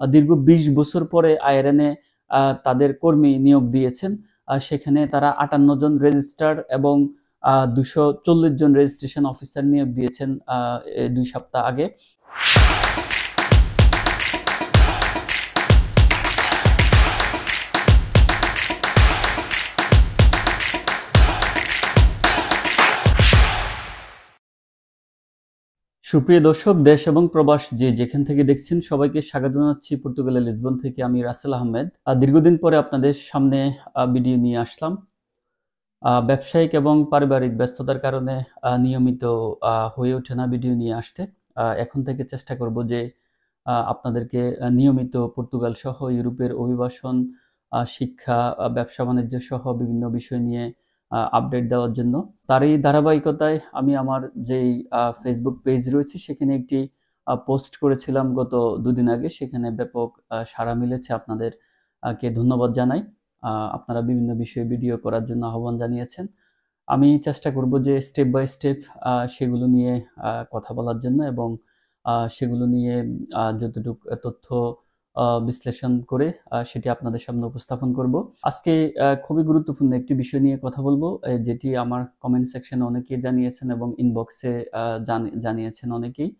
দীর্ঘ ২০ বছর পরে আইআরএনে তাদের কর্মী নিয়োগ দিয়েছেন। সেখানে তারা ৫৮ জন রেজিস্ট্রার এবং ২৪০ জন রেজিস্ট্রেশন অফিসার নিয়োগ দিয়েছেন ২ সপ্তাহ আগে। সুপ্রিয় দর্শক, দেশ এবং প্রবাস যে যেখান থেকে দেখছেন সবাইকে স্বাগত জানাচ্ছি পর্তুগালের লিসবন থেকে। আমি রাসেল আহমেদ। দীর্ঘদিন পরে আপনাদের সামনে ভিডিও নিয়ে আসলাম। ব্যবসায়িক এবং পারিবারিক ব্যস্ততার কারণে নিয়মিত হয়ে ওঠে না ভিডিও নিয়ে আসতে। এখন থেকে চেষ্টা করব যে আপনাদেরকে নিয়মিত পর্তুগাল সহ ইউরোপের অভিবাসন, শিক্ষা, ব্যবসা বাণিজ্য সহ বিভিন্ন বিষয় নিয়ে আপডেট দেওয়ার জন্য। তারই ধারাবাহিকতায় আমি আমার যেই ফেসবুক পেজ রয়েছে সেখানে একটি পোস্ট করেছিলাম গত ২ দিন আগে। সেখানে ব্যাপক সাড়া মিলেছে। আপনাদেরকে ধন্যবাদ জানাই। আপনারা বিভিন্ন বিষয়ে ভিডিও করার জন্য আহ্বান জানিয়েছেন। আমি চেষ্টা করব যে স্টেপ বাই স্টেপ সেগুলো নিয়ে কথা বলার জন্য এবং সেগুলো নিয়ে যতটুকু তথ্য বিশ্লেষণ করে সেটি আপনাদের সামনে উপস্থাপন করব। আজকে খুবই গুরুত্বপূর্ণ একটি বিষয় নিয়ে কথা বলবো, যেটি আমার কমেন্ট সেকশনে অনেকেই জানিয়েছেন এবং ইনবক্সে জানিয়েছেন অনেকেই।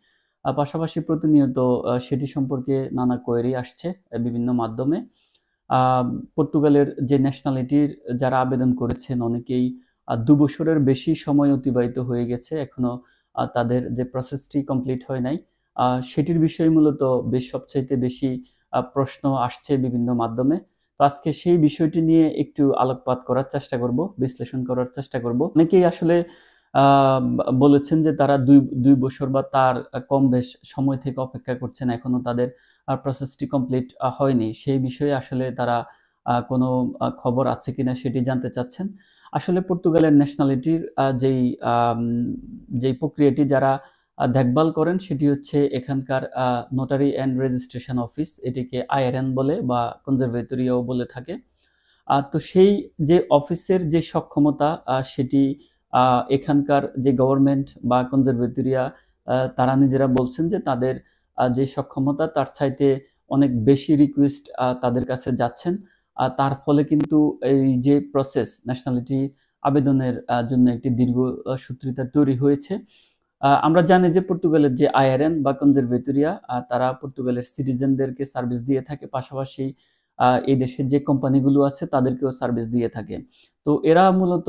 পাশাপাশি প্রতিনিয়ত সেটি সম্পর্কে নানা কোয়েরি আসছে বিভিন্ন মাধ্যমে। পর্তুগালের যে ন্যাশনালিটির যারা আবেদন করেছেন অনেকেই ২ বছরের বেশি সময় অতিবাহিত হয়ে গেছে, এখনো তাদের যে প্রসেসটি কমপ্লিট হয় নাই। সেটির বিষয়ে মূলত সবচাইতে বেশি প্রশ্ন আসছে বিভিন্ন মাধ্যমে। তো আজকে সেই বিষয়টি নিয়ে একটু আলোকপাত করার চেষ্টা করব, বিশ্লেষণ করার চেষ্টা করব। অনেকেই আসলে বলেছেন যে তারা ২ বছর বা তার কম বেশ সময় থেকে অপেক্ষা করছেন, এখনো তাদের প্রসেসটি কমপ্লিট হয়নি। সেই বিষয়ে আসলে তারা কোনো খবর আছে কিনা সেটি জানতে চাচ্ছেন। আসলে পর্তুগালের ন্যাশনালিটির যেই প্রক্রিয়াটি যারা দেখভাল করেন সেটি হচ্ছে এখানকার নোটারি অ্যান্ড রেজিস্ট্রেশন অফিস, এটিকে আইআরএন বলে বা কনজারভেটরিয়াও বলে থাকে। তো সেই যে অফিসের যে সক্ষমতা সেটি এখানকার যে গভর্নমেন্ট বা কনজারভেটরিয়া তারা নিজেরা বলছেন যে তাদের যে সক্ষমতা তার চাইতে অনেক বেশি রিকোয়েস্ট তাদের কাছে যাচ্ছেন। তার ফলে কিন্তু এই যে প্রসেস ন্যাশনালিটি আবেদনের জন্য একটি দীর্ঘসূত্রিতা তৈরি হয়েছে। আমরা জানি যে পর্তুগালের যে আইআরএন বা কনজারভেটরিয়া তারা পর্তুগালের সিটিজেনদেরকে সার্ভিস দিয়ে থাকে, পাশাপাশি এই দেশের যে কোম্পানিগুলো আছে তাদেরকেও সার্ভিস দিয়ে থাকে। তো এরা মূলত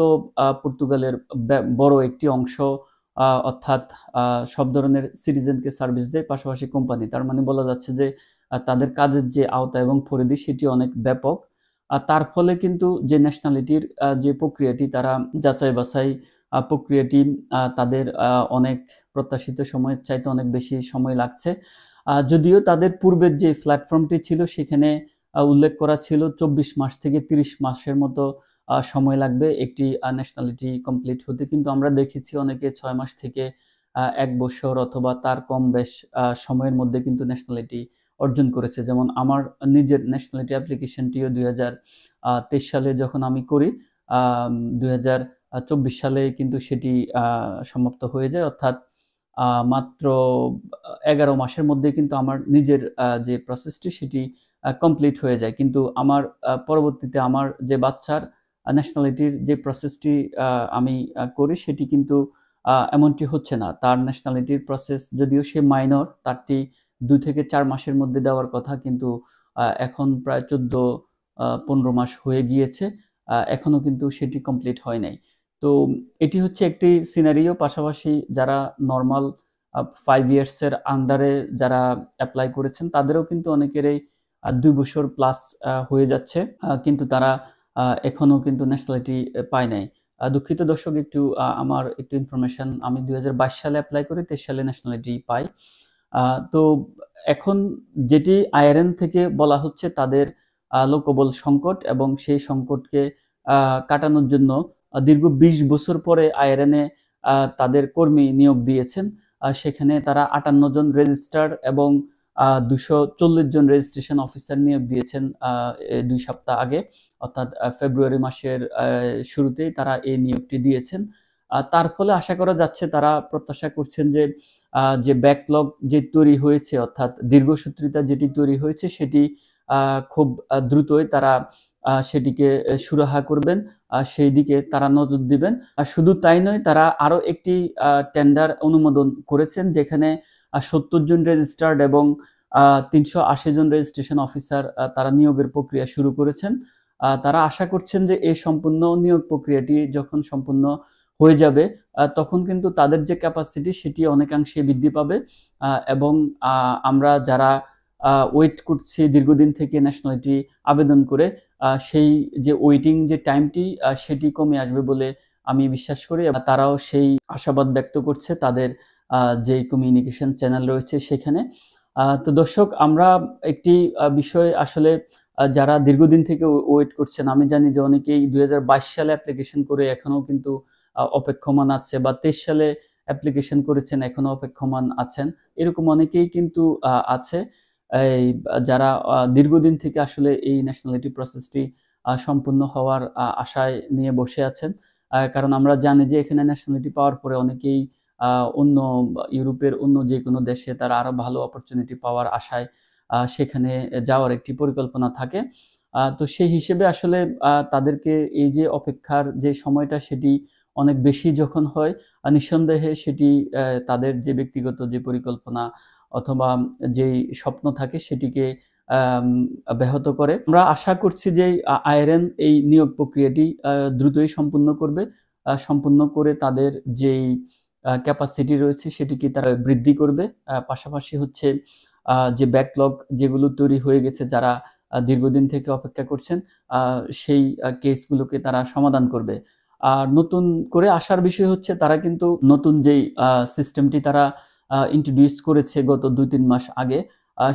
পর্তুগালের বড় একটি অংশ, অর্থাৎ সব ধরনের সিটিজেনকে সার্ভিস দেয়, পাশাপাশি কোম্পানি। তার মানে বলা যাচ্ছে যে তাদের কাজের যে আওতা এবং পরিধি সেটি অনেক ব্যাপক। তার ফলে কিন্তু যে ন্যাশনালিটির যে প্রক্রিয়াটি তারা যাচাই বাছাই প্রক্রিয়াটি তাদের অনেক প্রত্যাশিত সময়ের চাইতে অনেক বেশি সময় লাগছে। যদিও তাদের পূর্বের যে প্ল্যাটফর্মটি ছিল সেখানে উল্লেখ করা ছিল ২৪ মাস থেকে ৩০ মাসের মতো সময় লাগবে একটি ন্যাশনালিটি কমপ্লিট হতে, কিন্তু আমরা দেখেছি অনেকে ৬ মাস থেকে ১ বছর অথবা তার কম বেশ সময়ের মধ্যে কিন্তু ন্যাশনালিটি অর্জন করেছে। যেমন আমার নিজের ন্যাশনালিটি অ্যাপ্লিকেশনটিও ২০২৩ সালে যখন আমি করি, ২০২৪ সালে কিন্তু সেটি সমাপ্ত হয়ে যায়, অর্থাৎ মাত্র ১১ মাসের মধ্যে কিন্তু আমার নিজের যে প্রসেসটি সেটি কমপ্লিট হয়ে যায়। কিন্তু আমার পরবর্তীতে আমার যে বাচ্চার ন্যাশনালিটির যে প্রসেসটি আমি করি সেটি কিন্তু এমনটি হচ্ছে না। তার ন্যাশনালিটির প্রসেস যদিও সে মাইনর, তারটি ২ থেকে ৪ মাসের মধ্যে দেওয়ার কথা, কিন্তু এখন প্রায় ১৪-১৫ মাস হয়ে গিয়েছে, এখনো কিন্তু সেটি কমপ্লিট হয় নাই। তো এটি হচ্ছে একটি সিনারিও। পাশাপাশি যারা নরমাল 5 ইয়ার্সের আন্ডারে যারা অ্যাপ্লাই করেছেন তাদেরও কিন্তু অনেকেরই ২ বছর প্লাস হয়ে যাচ্ছে, কিন্তু তারা এখনো কিন্তু ন্যাশনালিটি পায় নাই। দুঃখিত দর্শক, একটু আমার একটু ইনফরমেশন, আমি ২০২২ সালে অ্যাপ্লাই করি, ২৩ সালে ন্যাশনালিটি পাই। তো এখন যেটি আইআরএন থেকে বলা হচ্ছে তাদের লোকবল সংকট, এবং সেই সংকটকে কাটানোর জন্য দীর্ঘ ২০ বছর পরে আইআরএনে তাদের কর্মী নিয়োগ দিয়েছেন। সেখানে তারা ৫৮ জন রেজিস্ট্রার এবং ২৪০ জন রেজিস্ট্রেশন অফিসার নিয়োগ দিয়েছেন ২ সপ্তাহ আগে, অর্থাৎ ফেব্রুয়ারি মাসের শুরুতেই তারা এই নিয়োগটি দিয়েছেন। তার ফলে আশা করা যাচ্ছে, তারা প্রত্যাশা করছেন যে যে ব্যাকলগ যে তৈরি হয়েছে, অর্থাৎ দীর্ঘসূত্রিতা যেটি তৈরি হয়েছে, সেটি খুব দ্রুতই তারা সেটিকে সুরাহা করবেন, সেই দিকে তারা নজর দিবেন। শুধু তাই নয়, তারা আরো একটি টেন্ডার অনুমোদন করেছেন, যেখানে 70 জন রেজিস্টার্ড এবং 380 জন রেজিস্ট্রেশন অফিসার তারা নিয়োগের প্রক্রিয়া শুরু করেছেন। তারা আশা করছেন যে এই সম্পূর্ণ নিয়োগ প্রক্রিয়াটি যখন সম্পূর্ণ হয়ে যাবে, তখন কিন্তু তাদের যে ক্যাপাসিটি সেটি অনেকাংশে বৃদ্ধি পাবে, এবং আমরা যারা ওয়েট করছি দীর্ঘদিন থেকে ন্যাশনালিটি আবেদন করে, সেই যে ওয়েটিং যে টাইমটি সেটি কমে আসবে বলে আমি বিশ্বাস করি। তারাও সেই আশাবাদ ব্যক্ত করছে তাদের যে কমিউনিকেশন চ্যানেল রয়েছে সেখানে। তো দর্শক, আমরা একটি বিষয় আসলে যারা দীর্ঘদিন থেকে ওয়েট করছেন, আমি জানি যে অনেকেই 2022 সালে অ্যাপ্লিকেশন করে এখনো কিন্তু অপেক্ষমান আছে, বা 23 সালে অ্যাপ্লিকেশন করেছেন এখনো অপেক্ষমান আছেন। এরকম অনেকেই কিন্তু আছে এই যারা দীর্ঘদিন থেকে আসলে এই ন্যাশনালিটি প্রসেসটি সম্পূর্ণ হওয়ার আশায় নিয়ে বসে আছেন। কারণ আমরা জানি যে এখানে ন্যাশনালিটি পাওয়ার পরে অনেকেই অন্য ইউরোপের অন্য যে কোনো দেশে তারা আরো ভালো অপরচুনিটি পাওয়ার আশায় সেখানে যাওয়ার একটি পরিকল্পনা থাকে। তো সেই হিসেবে আসলে তাদেরকে এই যে অপেক্ষার যে সময়টা সেটি অনেক বেশি যখন হয়, নিঃসন্দেহে সেটি তাদের যে ব্যক্তিগত যে পরিকল্পনা অথবা যেই স্বপ্ন থাকে সেটিকে ব্যাহত করে। আমরা আশা করছি যে আইআরএন এই নিয়োগ প্রক্রিয়াটি দ্রুতই সম্পূর্ণ করবে, সম্পূর্ণ করে তাদের যেই ক্যাপাসিটি রয়েছে সেটিকে তারা বৃদ্ধি করবে। পাশাপাশি হচ্ছে যে ব্যাকলগ যেগুলো তৈরি হয়ে গেছে, যারা দীর্ঘদিন থেকে অপেক্ষা করছেন, সেই কেসগুলোকে তারা সমাধান করবে। আর নতুন করে আসার বিষয় হচ্ছে তারা কিন্তু নতুন যেই সিস্টেমটি তারা ইন্ট্রোডিউস করেছে গত 2-3 মাস আগে,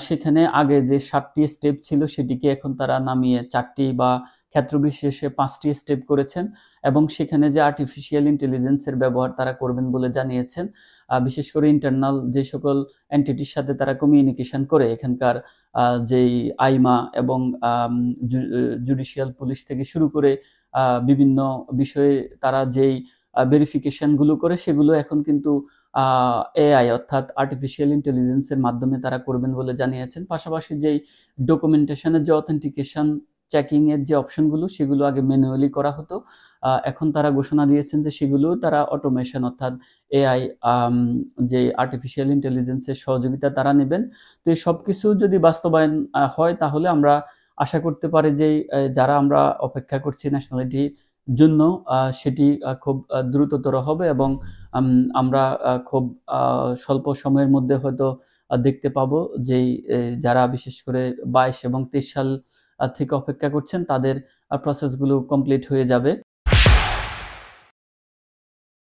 সেখানে আগে যে 7টি স্টেপ ছিল সেটিকে এখন তারা নামিয়ে 4টি বা ক্ষেত্র বিশেষে 5টি স্টেপ করেছেন, এবং সেখানে যে আর্টিফিশিয়াল ইন্টেলিজেন্সের ব্যবহার তারা করবেন বলে জানিয়েছেন। বিশেষ করে ইন্টারনাল যে সকল এন্টিটির সাথে তারা কমিউনিকেশন করে, এখানকার যেই আইমা এবং জুডিশিয়াল পুলিশ থেকে শুরু করে বিভিন্ন বিষয়ে তারা যেই ভেরিফিকেশনগুলো করে, সেগুলো এখন কিন্তু এআই অর্থাৎ আর্টিফিশিয়াল ইন্টেলিজেন্সের মাধ্যমে তারা করবেন বলে জানিয়েছেন। পাশাপাশি যেই ডকুমেন্টেশনের যে অথেন্টিকেশন চেকিং এর যে অপশনগুলো, সেগুলো আগে ম্যানুয়ালি করা হতো, এখন তারা ঘোষণা দিয়েছেন যে সেগুলো তারা অটোমেশন অর্থাৎ এআই যে আর্টিফিশিয়াল ইন্টেলিজেন্সের সহযোগিতা তারা নেবেন। তো এই সবকিছু যদি বাস্তবায়ন হয়, তাহলে আমরা আশা করতে পারি যে যারা আমরা অপেক্ষা করছি ন্যাশনালিটির জন্য, সেটি খুব দ্রুততর হবে, এবং আমরা খুব স্বল্প সময়ের মধ্যে হয়তো দেখতে পাবো যে যারা বিশেষ করে 22 এবং 23 সাল থেকে অপেক্ষা করছেন তাদের প্রসেসগুলো কমপ্লিট হয়ে যাবে।